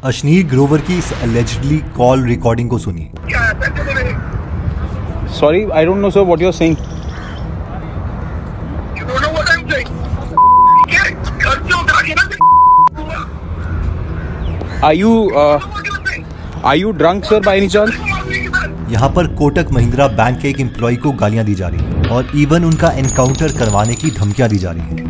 अशनीर ग्रोवर की इस allegedly call recording को सुनिए। Sorry, I don't know, sir, what you're saying. You don't know what I'm saying. Get घर से उतर के ना Are you what you're saying. are you drunk, sir, by any chance? यहाँ पर कोटक महिंद्रा बैंक के एक एम्प्लॉय को गालियां दी जा रही हैं और इवन उनका एनकाउंटर करवाने की धमकियां दी जा रही हैं।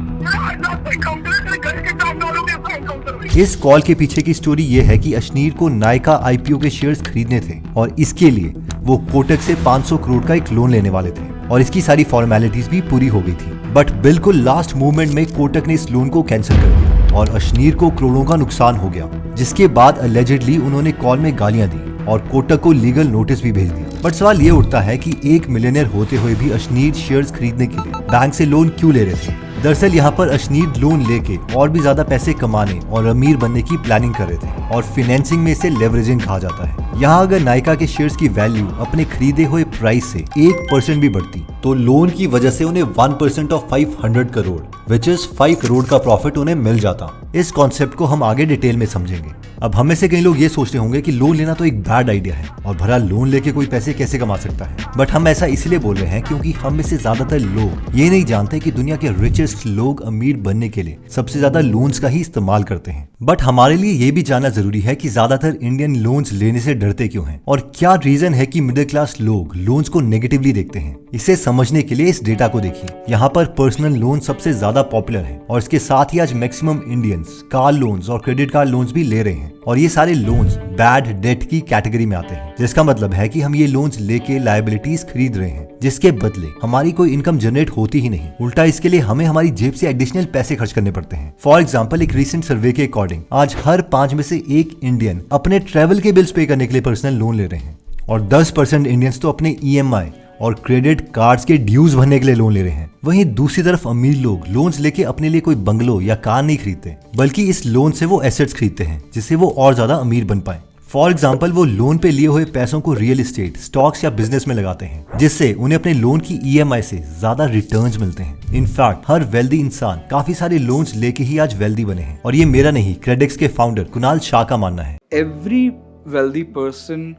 इस कॉल के पीछे की स्टोरी ये है कि अशनीर को नायका आईपीओ के शेयर्स खरीदने थे और इसके लिए वो कोटक से 500 करोड़ का एक लोन लेने वाले थे और इसकी सारी फॉर्मेलिटीज भी पूरी हो गई थी। बट बिल्कुल लास्ट मोमेंट में कोटक ने इस लोन को कैंसिल कर दिया और अशनीर को करोड़ों का नुकसान हो गया, जिसके बाद अलेजेडली उन्होंने कॉल में गालियां दी और कोटक को लीगल नोटिस भी भेज दिया। बट सवाल ये उठता है कि एक मिलियनेयर होते हुए भी अशनीर शेयर्स खरीदने के लिए बैंक से लोन क्यों ले रहे थे। दरअसल यहाँ पर अशनीर लोन लेके और भी ज्यादा पैसे कमाने और अमीर बनने की प्लानिंग कर रहे थे और फाइनेंसिंग में इसे लेवरेजिंग कहा जाता है। यहाँ अगर नायका के शेयर्स की वैल्यू अपने खरीदे हुए प्राइस से 1% भी बढ़ती तो लोन की वजह से उन्हें 1% of 500 crore which is 5 crore का प्रॉफिट उन्हें मिल जाता। इस कॉन्सेप्ट को हम आगे डिटेल में समझेंगे। अब हम में से कई लोग ये सोचते होंगे कि लोन लेना तो एक बैड आइडिया है और भला लोन लेके कोई पैसे कैसे कमा सकता है। बट हम ऐसा इसलिए बोल रहे हैं क्योंकि हम में से ज्यादातर लोग ये नहीं जानते कि दुनिया के रिचेस्ट लोग अमीर बनने के लिए सबसे ज्यादा लोन्स का ही इस्तेमाल करते हैं। बट हमारे लिए ये भी जानना जरूरी है कि ज्यादातर इंडियन लोन्स लेने से डरते क्यों हैं और क्या रीजन है कि मिडिल क्लास लोग लोन्स को नेगेटिवली देखते हैं। इसे समझने के लिए इस डेटा को देखिए। यहाँ पर पर्सनल लोन सबसे ज्यादा पॉपुलर है और इसके साथ ही आज मैक्सिमम इंडियंस कार लोन्स और क्रेडिट कार्ड लोन्स भी ले रहे हैं और ये सारे लोन्स बैड डेट की कैटेगरी में आते हैं, जिसका मतलब है कि हम ये लोन्स लेके लायबिलिटीज खरीद रहे हैं जिसके बदले हमारी कोई इनकम जनरेट होती ही नहीं। उल्टा इसके लिए हमें हमारी जेब से एडिशनल पैसे खर्च करने पड़ते हैं। फॉर एग्जाम्पल, एक रिसेंट सर्वे के अकॉर्डिंग आज हर 5 में से 1 इंडियन अपने ट्रेवल के बिल्स पे करने के लिए पर्सनल लोन ले रहे हैं और 10% इंडियंस तो अपने ईएमआई और क्रेडिट कार्ड्स के ड्यूज भरने के लिए लोन ले रहे हैं। वहीं दूसरी तरफ अमीर लोग लोन्स लेके अपने लिए कोई बंगलो या कार नहीं खरीदते, बल्कि इस लोन से वो एसेट्स खरीदते हैं जिससे वो और ज्यादा अमीर बन पाए। फॉर एग्जाम्पल, वो लोन पे लिए हुए पैसों को रियल एस्टेट, स्टॉक्स या बिजनेस में लगाते हैं जिससे उन्हें अपने लोन की ईएमआई से ज्यादा रिटर्न्स मिलते हैं। इनफैक्ट हर वेल्दी इंसान काफी सारे लोन्स लेके ही आज वेल्दी बने हैं और ये मेरा नहीं, क्रेडिक्स के फाउंडर कुणाल शाह का मानना है। Every wealthy person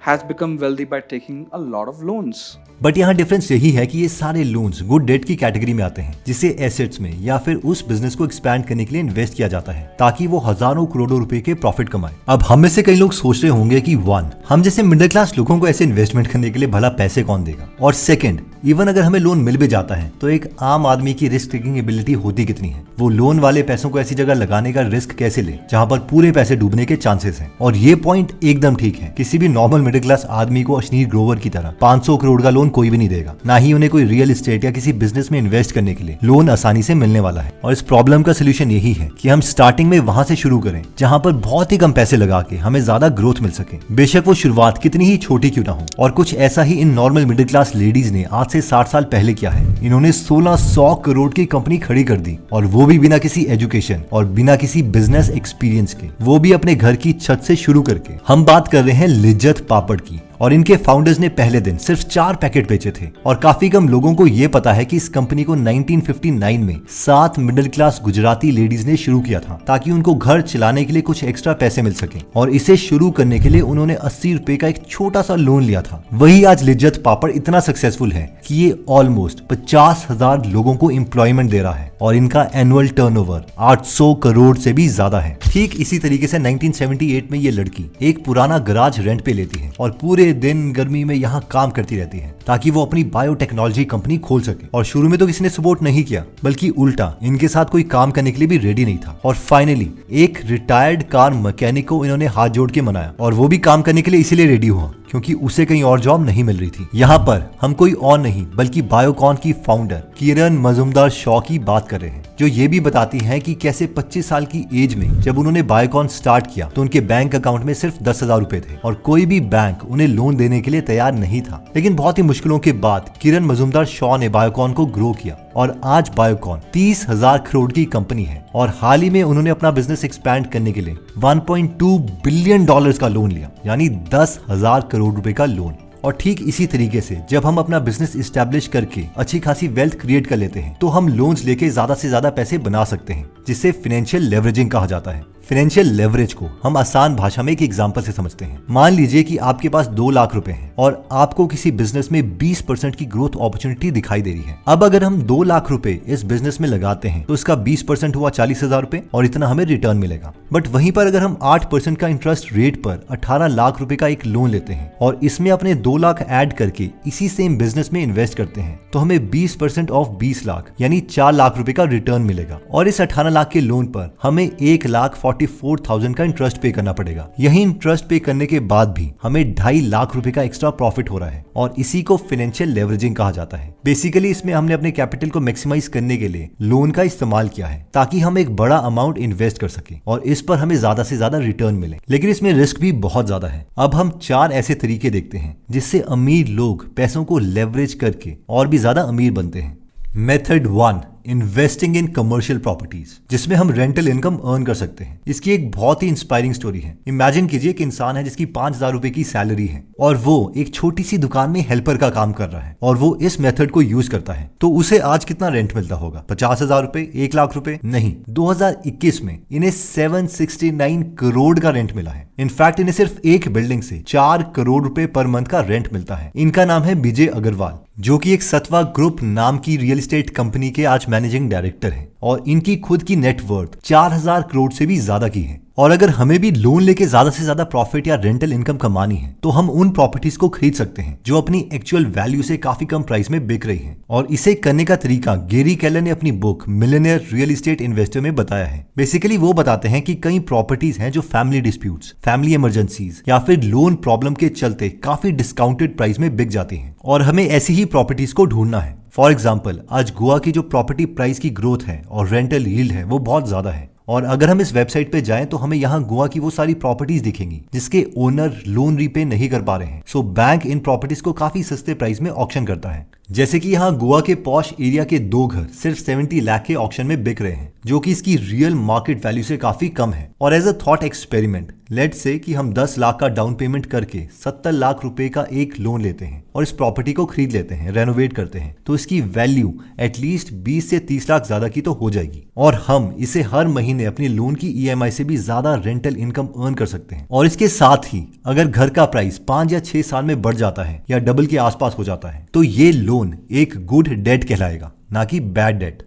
has become wealthy by taking a lot of loans. But यहाँ डिफरेंस यही है कि ये सारे लोन्स गुड डेट की कैटेगरी में आते हैं जिसे एसेट्स में या फिर उस बिजनेस को एक्सपैंड करने के लिए इन्वेस्ट किया जाता है ताकि वो हजारों करोड़ों रुपए के प्रॉफिट कमाए। अब हम में से कई लोग सोच रहे होंगे कि 1, हम जैसे मिडिल क्लास लोगों को ऐसे इन्वेस्टमेंट करने के लिए भला पैसे कौन देगा, और 2, इवन अगर हमें लोन मिल भी जाता है तो एक आम आदमी की रिस्क टेकिंग एबिलिटी होती कितनी है। वो लोन वाले पैसों को ऐसी जगह लगाने का रिस्क कैसे ले जहाँ पर पूरे पैसे डूबने के चांसेस हैं। और ये पॉइंट एकदम ठीक है। किसी भी नॉर्मल मिडिल क्लास आदमी को अशनीर ग्रोवर की तरह 500 करोड़ का लोन कोई भी नहीं देगा, ना ही उन्हें कोई रियल एस्टेट या किसी बिजनेस में इन्वेस्ट करने के लिए लोन आसानी से मिलने वाला है। और इस प्रॉब्लम का सोल्यूशन यही है कि हम स्टार्टिंग में वहां से शुरू करें जहां पर बहुत ही कम पैसे लगा के हमें ज्यादा ग्रोथ मिल सके, बेशक वो शुरुआत कितनी ही छोटी क्यों ना हो। और कुछ ऐसा ही इन नॉर्मल मिडिल क्लास लेडीज ने आज से 60 साल पहले किया है। इन्होंने 1600 करोड़ की कंपनी खड़ी कर दी और वो भी बिना किसी एजुकेशन और बिना किसी बिजनेस एक्सपीरियंस के, वो भी अपने घर की छत से शुरू करके। हम बात कर रहे हैं लिज्जत पापड़ की और इनके फाउंडर्स ने पहले दिन सिर्फ 4 पैकेट बेचे थे और काफी कम लोगों को ये पता है कि इस कंपनी को 1959 में 7 मिडिल क्लास गुजराती लेडीज ने शुरू किया था ताकि उनको घर चलाने के लिए कुछ एक्स्ट्रा पैसे मिल सके। और इसे शुरू करने के लिए उन्होंने 80 रुपए का एक छोटा सा लोन लिया था। वही आज लिज्जत पापड़ इतना सक्सेसफुल है कि ये ऑलमोस्ट 50,000 लोगों को एम्प्लॉयमेंट दे रहा है और इनका एनुअल टर्नओवर 800 करोड़ से भी ज्यादा है। ठीक इसी तरीके से 1978 में ये लड़की एक पुराना गराज रेंट पे लेती है और पूरे दिन गर्मी में यहाँ काम करती रहती है ताकि वो अपनी बायोटेक्नोलॉजी कंपनी खोल सके। और शुरू में तो किसी ने सपोर्ट नहीं किया, बल्कि उल्टा इनके साथ कोई काम करने के लिए भी रेडी नहीं था। और फाइनली एक रिटायर्ड कार मैकेनिक को इन्होंने हाथ जोड़ के मनाया और वो भी काम करने के लिए इसीलिए रेडी हुआ क्योंकि उसे कहीं और जॉब नहीं मिल रही थी। यहाँ पर हम कोई और नहीं बल्कि बायोकॉन की फाउंडर किरण मजुमदार शॉ की बात कर रहे हैं, जो ये भी बताती हैं कि कैसे 25 साल की एज में जब उन्होंने बायोकॉन स्टार्ट किया तो उनके बैंक अकाउंट में सिर्फ 10,000 रुपए थे और कोई भी बैंक उन्हें लोन देने के लिए तैयार नहीं था। लेकिन बहुत ही मुश्किलों के बाद किरण मजुमदार शॉ ने बायोकॉन को ग्रो किया और आज बायोकॉन 30,000 करोड़ की कंपनी है और हाल ही में उन्होंने अपना बिजनेस एक्सपैंड करने के लिए $1.2 बिलियन का लोन लिया, यानी 10,000 करोड़ रुपए का लोन। और ठीक इसी तरीके से जब हम अपना बिजनेस इस्टेब्लिश करके अच्छी खासी वेल्थ क्रिएट कर लेते हैं तो हम लोन्स लेके ज्यादा से ज्यादा पैसे बना सकते हैं, जिसे फाइनेंशियल लेवरेजिंग कहा जाता है। फाइनेंशियल लेवरेज को हम आसान भाषा में एक एग्जांपल से समझते हैं। मान लीजिए कि आपके पास 2 लाख रुपए हैं और आपको किसी बिजनेस में 20% की ग्रोथ अपॉर्चुनिटी दिखाई दे रही है। अब अगर हम 2 लाख रुपए इस बिजनेस में लगाते हैं तो इसका 20% हुआ 40,000 रुपए और इतना हमें रिटर्न मिलेगा। बट वहीं पर अगर हम 8% का इंटरेस्ट रेट पर 18 लाख रुपए का एक लोन लेते हैं और इसमें अपने 2 लाख ऐड करके इसी सेम बिजनेस में इन्वेस्ट करते हैं तो हमें 20% ऑफ 20 लाख यानी 4 लाख रुपए का रिटर्न मिलेगा। और इस 18 लाख के लोन पर हमें 1,44,000 का इंटरेस्ट पे करना पड़ेगा। यही इंटरेस्ट पे करने के बाद भी हमें 2.5 लाख रुपए का एक्स्ट्रा प्रॉफिट हो रहा है और इसी को फाइनेंशियल लेवरेजिंग कहा जाता है। बेसिकली इसमें हमने अपने कैपिटल को मैक्सिमाइज करने के लिए लोन का इस्तेमाल किया है ताकि हम एक बड़ा अमाउंट इन्वेस्ट कर सकें और इस पर हमें ज्यादा से ज्यादा रिटर्न मिले, लेकिन इसमें रिस्क भी बहुत ज्यादा है। अब हम 4 ऐसे तरीके देखते हैं जिससे अमीर लोग पैसों को लेवरेज करके और भी ज्यादा अमीर बनते हैं। Method 1, investing in commercial properties, जिसमें हम रेंटल इनकम अर्न कर सकते हैं। इसकी एक बहुत ही इंस्पायरिंग स्टोरी है। इमेजिन कीजिए एक इंसान है जिसकी 5,000 रुपए की सैलरी है और वो एक छोटी सी दुकान में हेल्पर का काम कर रहा है और वो इस मेथड को यूज करता है। तो उसे आज कितना रेंट मिलता होगा? 50,000 रुपए, 1 लाख रुपए? नहीं, 2021 में इन्हें 769 करोड़ का रेंट मिला है। इनफैक्ट इन्हें सिर्फ एक बिल्डिंग से 4 करोड़ रुपए पर मंथ का रेंट मिलता है। इनका नाम है विजय अग्रवाल, जो कि एक सत्वा ग्रुप नाम की रियल एस्टेट कंपनी के आज मैनेजिंग डायरेक्टर हैं और इनकी खुद की नेटवर्थ 4,000 करोड़ से भी ज्यादा की है। और अगर हमें भी लोन लेके ज्यादा से ज्यादा प्रॉफिट या रेंटल इनकम कमानी है तो हम उन प्रॉपर्टीज को खरीद सकते हैं जो अपनी एक्चुअल वैल्यू से काफी कम प्राइस में बिक रही हैं। और इसे करने का तरीका गैरी केलर ने अपनी book millionaire real estate investor में बताया है। बेसिकली वो बताते हैं कि कई प्रॉपर्टीज हैं जो फैमिली डिस्प्यूट्स, फैमिली इमरजेंसीज या फिर लोन प्रॉब्लम के चलते काफी डिस्काउंटेड प्राइस में बिक जाती हैं और हमें ऐसी ही प्रॉपर्टीज को ढूंढना है। फॉर एग्जाम्पल, आज गोवा की जो प्रॉपर्टी प्राइस की ग्रोथ है और रेंटल यील्ड है वो बहुत ज्यादा है और अगर हम इस वेबसाइट पे जाएं तो हमें यहाँ गोवा की वो सारी प्रॉपर्टीज दिखेंगी जिसके ओनर लोन रीपे नहीं कर पा रहे हैं। सो बैंक इन प्रॉपर्टीज को काफी सस्ते प्राइस में ऑक्शन करता है। जैसे कि यहाँ गोवा के पॉश एरिया के 2 घर सिर्फ 70 लाख के ऑक्शन में बिक रहे हैं, जो कि इसकी रियल मार्केट वैल्यू से काफी कम है। और as a thought experiment, let's say कि हम 10 लाख का डाउन पेमेंट करके 70 लाख रुपए का एक लोन लेते हैं और इस प्रॉपर्टी को खरीद लेते हैं, रेनोवेट करते हैं, तो इसकी वैल्यू एटलीस्ट 20 से 30 लाख ज्यादा की तो हो जाएगी और हम इसे हर महीने अपनी लोन की EMI से भी ज्यादा रेंटल इनकम अर्न कर सकते हैं। और इसके साथ ही अगर घर का प्राइस 5 या 6 साल में बढ़ जाता है या डबल के आसपास हो जाता है तो ये लोन एक गुड डेट कहलाएगा, ना कि बैड डेट।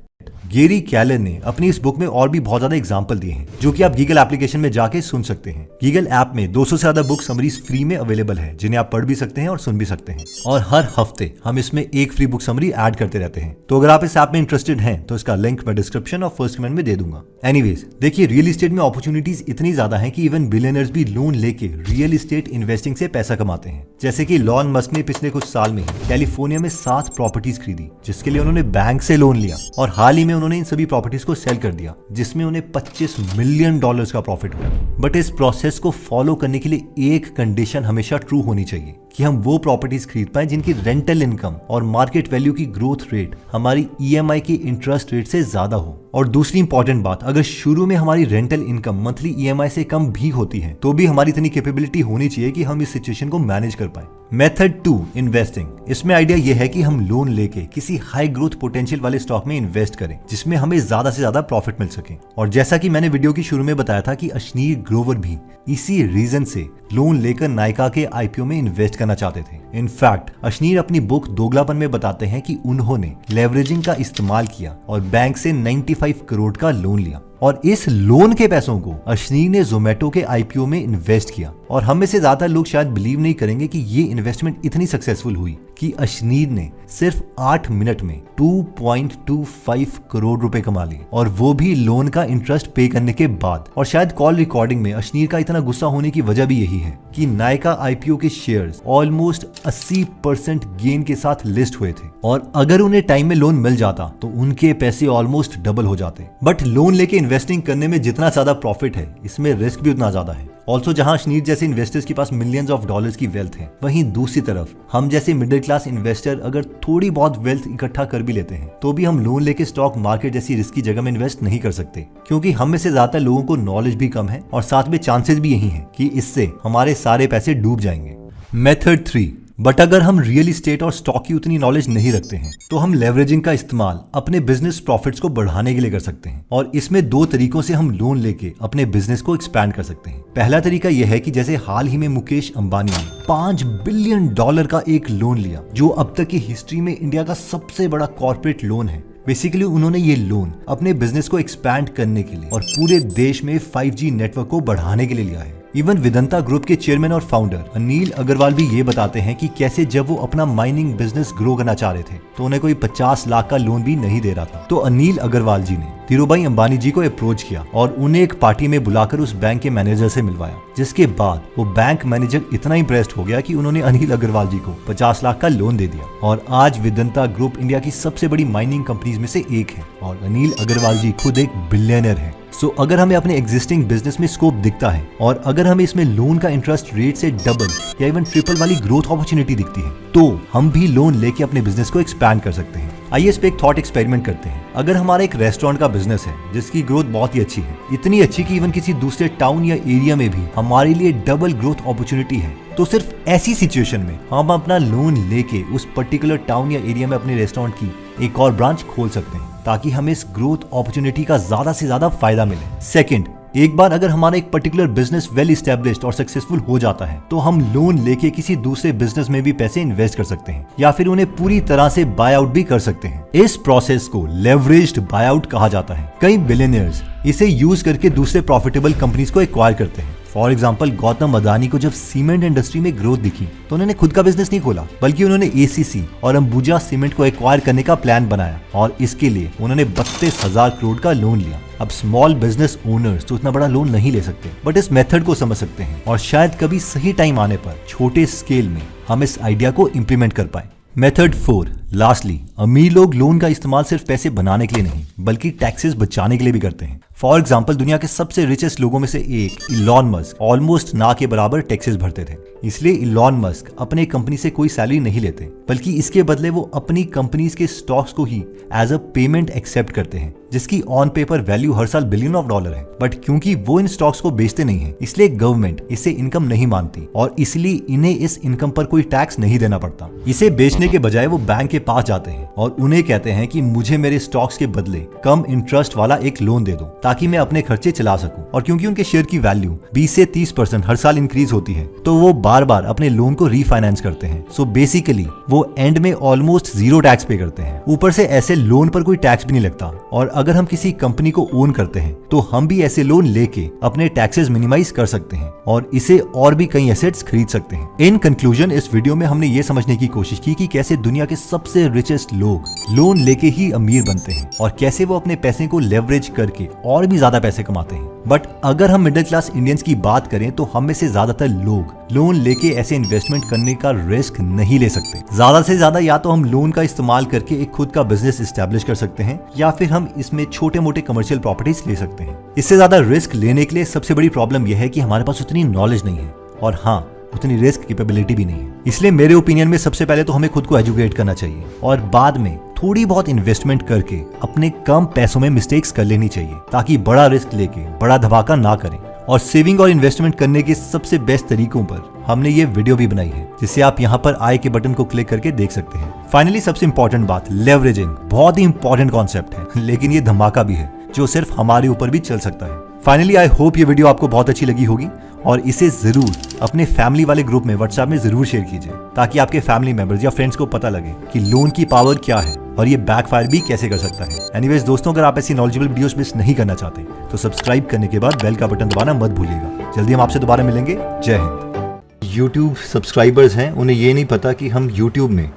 गैरी केलर ने अपनी इस बुक में और भी बहुत ज्यादा एग्जाम्पल दिए हैं जो कि आप गीगल एप्लीकेशन में जाके सुन सकते हैं। गीगल ऐप में 200 से ज्यादा बुक समरीज फ्री में अवेलेबल है जिन्हें आप पढ़ भी सकते हैं और सुन भी सकते हैं और हर हफ्ते हम इसमें एक फ्री बुक समरी ऐड करते रहते हैं। तो अगर आप इस ऐप में इंटरेस्टेड हैं तो इसका लिंक मैं डिस्क्रिप्शन और फर्स्ट कमेंट में दे दूंगा। एनीवेज, देखिए रियल एस्टेट में अपॉर्चुनिटीज इतनी ज्यादा है कि इवन बिलियनर्स भी लोन लेके रियल एस्टेट इन्वेस्टिंग से पैसा कमाते हैं। जैसे कि लॉन मस्क ने पिछले कुछ साल में कैलिफोर्निया में 7 प्रॉपर्टीज खरीदी जिसके लिए उन्होंने बैंक से लोन लिया और हाल ही में उन्होंने इन सभी प्रॉपर्टीज को सेल कर दिया जिसमें उन्हें $25 मिलियन का प्रॉफिट हुआ। बट इस प्रोसेस को फॉलो करने के लिए एक कंडीशन हमेशा ट्रू होनी चाहिए कि हम वो प्रॉपर्टीज खरीद पाएं जिनकी रेंटल इनकम और मार्केट वैल्यू की ग्रोथ रेट हमारी EMI की इंटरेस्ट रेट से ज्यादा हो। और दूसरी इंपॉर्टेंट बात, अगर शुरू में हमारी रेंटल इनकम मंथली EMI से कम भी होती है तो भी हमारी इतनी कैपेबिलिटी होनी चाहिए कि हम इस सिचुएशन को मैनेज कर पाए। Method 2, investing. इसमें आइडिया यह है कि हम लोन लेके किसी हाई ग्रोथ पोटेंशियल वाले स्टॉक में इन्वेस्ट करें जिसमें हमें ज्यादा से ज्यादा प्रॉफिट मिल सके। और जैसा कि मैंने वीडियो की शुरू में बताया था कि अश्नीर ग्रोवर भी इसी रीजन से लोन लेकर नायका के IPO में इन्वेस्ट करना चाहते थे। इनफैक्ट अश्नीर अपनी बुक दोगलापन में बताते हैं कि उन्होंने लेवरेजिंग का इस्तेमाल किया और बैंक से 95 करोड़ का लोन लिया और इस लोन के पैसों को अश्नीर ने जोमेटो के IPO में इन्वेस्ट किया। और हम में से ज्यादा लोग शायद बिलीव नहीं करेंगे कि ये इन्वेस्टमेंट इतनी सक्सेसफुल हुई कि अश्नीर ने सिर्फ 8 मिनट में 2.25 करोड़ रुपए कमा लिए और वो भी लोन का इंटरेस्ट पे करने के बाद। और शायद कॉल रिकॉर्डिंग में अश्नीर का इतना गुस्सा होने की वजह भी यही है कि नायका IPO के शेयर्स ऑलमोस्ट 80% गेन के साथ लिस्ट हुए थे और अगर उन्हें टाइम में लोन मिल जाता तो उनके पैसे ऑलमोस्ट डबल हो जाते। बट लोन लेके इन्वेस्टिंग करने में जितना ज्यादा प्रॉफिट है इसमें रिस्क भी उतना ज्यादा है। ऑल्सो जहां अश्नीर जैसे इन्वेस्टर्स के पास मिलियंस ऑफ डॉलर्स की वेल्थ है, वहीं दूसरी तरफ हम जैसे मिडिल क्लास इन्वेस्टर अगर थोड़ी बहुत वेल्थ इकट्ठा कर भी लेते हैं तो भी हम लोन लेके स्टॉक मार्केट जैसी रिस्की जगह में इन्वेस्ट नहीं कर सकते क्योंकि हम में से ज्यादातर लोगों को नॉलेज भी कम है और साथ में चांसेस भी यही है कि इससे हमारे सारे पैसे डूब जाएंगे। मेथड 3, बट अगर हम रियल इस्टेट और स्टॉक की उतनी नॉलेज नहीं रखते हैं तो हम लेवरेजिंग का इस्तेमाल अपने बिजनेस प्रॉफिट्स को बढ़ाने के लिए कर सकते हैं। और इसमें 2 तरीकों से हम लोन लेके अपने बिजनेस को एक्सपैंड कर सकते हैं। पहला तरीका यह है कि जैसे हाल ही में मुकेश अंबानी ने $5 बिलियन का एक लोन लिया, जो अब तक की हिस्ट्री में इंडिया का सबसे बड़ा कॉर्पोरेट लोन है। बेसिकली उन्होंने ये लोन अपने बिजनेस को एक्सपैंड करने के लिए और पूरे देश में 5G नेटवर्क को बढ़ाने के लिए लिया है। इवन वेदांता ग्रुप के चेयरमैन और फाउंडर अनिल अग्रवाल भी ये बताते हैं कि कैसे जब वो अपना माइनिंग बिजनेस ग्रो करना चाह रहे थे तो उन्हें कोई 50 लाख का लोन भी नहीं दे रहा था। तो अनिल अग्रवाल जी ने धीरूभाई अंबानी जी को अप्रोच किया और उन्हें एक पार्टी में बुलाकर उस बैंक के मैनेजर से मिलवाया, जिसके बाद वो बैंक मैनेजर इतना इंप्रेस्ड हो गया कि उन्होंने अनिल अग्रवाल जी को 50 लाख का लोन दे दिया। और आज वेदांता ग्रुप इंडिया की सबसे बड़ी माइनिंग कंपनीज में से एक है और अनिल अग्रवाल जी खुद एक बिलियनर है। सो अगर हमें अपने एग्जिस्टिंग बिजनेस में स्कोप दिखता है और अगर हमें इसमें लोन का इंटरेस्ट रेट से डबल या इवन ट्रिपल वाली ग्रोथ अपॉर्चुनिटी दिखती है तो हम भी लोन लेके अपने बिजनेस को एक्सपैंड कर सकते हैं। आइए इस पे एक थॉट एक्सपेरिमेंट करते हैं। अगर हमारा एक रेस्टोरेंट का बिजनेस है जिसकी ग्रोथ बहुत ही अच्छी है, इतनी अच्छी कि इवन किसी दूसरे टाउन या एरिया में भी हमारे लिए डबल ग्रोथ अपॉर्चुनिटी है, तो सिर्फ ऐसी सिचुएशन में हम अपना लोन लेके उस पर्टिकुलर टाउन या एरिया में अपने रेस्टोरेंट की एक और ब्रांच खोल सकते हैं ताकि हमें इस ग्रोथ अपॉर्चुनिटी का ज्यादा से ज्यादा फायदा मिले। सेकंड, एक बार अगर हमारा एक पर्टिकुलर बिजनेस वेल एस्टेब्लिश्ड और सक्सेसफुल हो जाता है तो हम लोन लेके किसी दूसरे बिजनेस में भी पैसे इन्वेस्ट कर सकते हैं या फिर उन्हें पूरी तरह से बाय आउट भी कर सकते हैं। इस प्रोसेस को लेवरेज्ड बाय आउट कहा जाता है। कई बिलियनियर्स इसे यूज करके दूसरे प्रॉफिटेबल कंपनीज को एक्वायर करते हैं। फॉर एग्जाम्पल, गौतम अदानी को जब सीमेंट इंडस्ट्री में ग्रोथ दिखी तो उन्होंने खुद का बिजनेस नहीं खोला, बल्कि उन्होंने ACC और अंबुजा सीमेंट को एक्वायर करने का प्लान बनाया और इसके लिए उन्होंने 32,000 करोड़ का लोन लिया। अब स्मॉल बिजनेस ओनर्स तो उतना बड़ा लोन नहीं ले सकते, बट इस मेथड को समझ सकते हैं और शायद कभी सही टाइम आने पर छोटे स्केल में हम इस आइडिया को इम्प्लीमेंट कर पाए। मेथड 4, लास्टली, अमीर लोग लोन का इस्तेमाल सिर्फ पैसे बनाने के लिए नहीं बल्कि टैक्सेस बचाने के लिए भी करते हैं। फॉर एग्जाम्पल, दुनिया के सबसे रिचेस्ट लोगों में से एक इलॉन मस्क ऑलमोस्ट ना के बराबर टैक्सेस भरते थे। इसलिए इलॉन मस्क अपने कंपनी से कोई सैलरी नहीं लेते, बल्कि इसके बदले वो अपनी कंपनीज के स्टॉक्स को ही एज अ पेमेंट एक्सेप्ट करते हैं, जिसकी ऑन पेपर वैल्यू हर साल $बिलियन है। बट क्योंकि वो इन स्टॉक्स को बेचते नहीं है, इसलिए गवर्नमेंट इसे इनकम नहीं मानती और इसलिए इन्हें इस इनकम पर कोई टैक्स नहीं देना पड़ता। इसे बेचने के बजाय वो बैंक के पास जाते हैं और उन्हें कहते हैं कि मुझे मेरे स्टॉक्स के बदले कम इंटरेस्ट वाला एक लोन दे दो ताकि मैं अपने खर्चे चला सकूं। और क्योंकि उनके शेयर की वैल्यू 20 से 30% हर साल इंक्रीज होती है तो वो बार बार अपने लोन को रीफाइनेंस करते हैं। सो बेसिकली वो एंड में ऑलमोस्ट 0 टैक्स पे करते हैं। ऊपर से ऐसे लोन पर कोई टैक्स भी नहीं लगता और अगर हम किसी कंपनी को ओन करते हैं तो हम भी ऐसे लोन लेके अपने टैक्सेस मिनिमाइज कर सकते हैं और इसे और भी कई एसेट्स खरीद सकते हैं। इन कंक्लूजन, इस वीडियो में हमने ये समझने की कोशिश की कि कैसे दुनिया के सबसे रिचेस्ट लोग लोन लेके ही अमीर बनते हैं और कैसे वो अपने पैसे को लेवरेज करके और भी ज्यादा पैसे कमाते हैं। बट अगर हम मिडिल क्लास इंडियंस की बात करें तो हम में से ज्यादातर लोग लोन लेके ऐसे इन्वेस्टमेंट करने का रिस्क नहीं ले सकते। ज्यादा से ज्यादा या तो हम लोन का इस्तेमाल करके एक खुद का बिजनेस एस्टेब्लिश कर सकते हैं या फिर हम इसमें छोटे मोटे कमर्शियल प्रॉपर्टीज ले सकते हैं। इससे ज्यादा रिस्क लेने के लिए सबसे बड़ी प्रॉब्लम यह है कि हमारे पास उतनी नॉलेज नहीं है और हाँ, उतनी रिस्क कैपेबिलिटी भी नहीं है। इसलिए मेरे ओपिनियन में सबसे पहले तो हमें खुद को एजुकेट करना चाहिए और बाद में थोड़ी बहुत इन्वेस्टमेंट करके अपने कम पैसों में मिस्टेक्स कर लेनी चाहिए ताकि बड़ा रिस्क लेके बड़ा धमाका ना करें। और सेविंग और इन्वेस्टमेंट करने के सबसे बेस्ट तरीकों पर हमने ये वीडियो भी बनाई है, जिसे आप यहाँ पर आई के बटन को क्लिक करके देख सकते हैं। फाइनली सबसे इंपॉर्टेंट बात, लेवरेजिंग बहुत ही इंपॉर्टेंट कॉन्सेप्ट है, लेकिन ये धमाका भी है जो सिर्फ हमारे ऊपर भी चल सकता है। फाइनली आई होप ये वीडियो आपको बहुत अच्छी लगी होगी और इसे जरूर अपने फैमिली वाले ग्रुप में व्हाट्सएप में जरूर शेयर कीजिए ताकि आपके फैमिली मेंबर्स या फ्रेंड्स को पता लगे कि लोन की पावर क्या है और ये बैकफायर भी कैसे कर सकता है। एनीवेज दोस्तों, अगर आप ऐसी नॉलेजेबल वीडियोस मिस नहीं करना चाहते तो सब्सक्राइब करने के बाद बेल का बटन दबाना मत भूलिएगा। जल्दी हम आपसे दोबारा मिलेंगे। जय हिंद। यूट्यूब सब्सक्राइबर्स हैं, उन्हें ये नहीं पता कि हम यूट्यूब में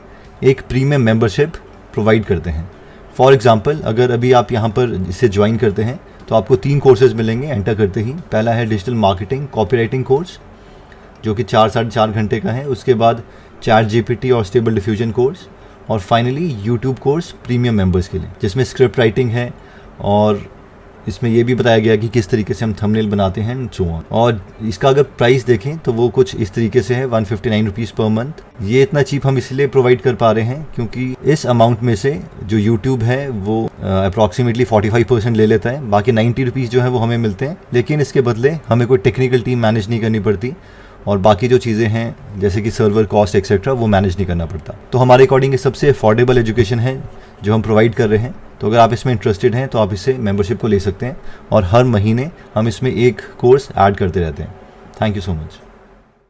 एक प्रीमियम मेंबरशिप प्रोवाइड करते हैं। फॉर एग्जाम्पल, अगर अभी आप यहाँ पर इसे ज्वाइन करते हैं तो आपको 3 कोर्सेज मिलेंगे एंटर करते ही। पहला है डिजिटल मार्केटिंग कॉपीराइटिंग कोर्स जो कि 4-4.5 घंटे का है। उसके बाद ChatGPT और स्टेबल डिफ्यूजन कोर्स और finally YouTube course premium members के लिए, जिसमें स्क्रिप्ट राइटिंग है और इसमें यह भी बताया गया कि किस तरीके से हम थंबनेल बनाते हैं एंड सो ऑन। और इसका अगर प्राइस देखें तो वो कुछ इस तरीके से है, 159 रुपीज़ पर मंथ। ये इतना चीप हम इसलिए प्रोवाइड कर पा रहे हैं क्योंकि इस अमाउंट में से जो यूट्यूब है वो अप्रॉक्सीमेटली 45% ले लेता है, बाकी 90 रुपीज़ जो है वो हमें मिलते हैं। लेकिन इसके बदले हमें कोई टेक्निकल टीम मैनेज नहीं करनी पड़ती और बाकी जो चीज़ें हैं जैसे कि सर्वर कॉस्ट एक्सेट्रा वो मैनेज नहीं करना पड़ता। तो हमारे अकॉर्डिंग ये सबसे अफोर्डेबल एजुकेशन है जो हम प्रोवाइड कर रहे हैं। तो अगर आप इसमें इंटरेस्टेड हैं तो आप इससे मेंबरशिप को ले सकते हैं और हर महीने हम इसमें एक कोर्स ऐड करते रहते हैं। Thank you so much.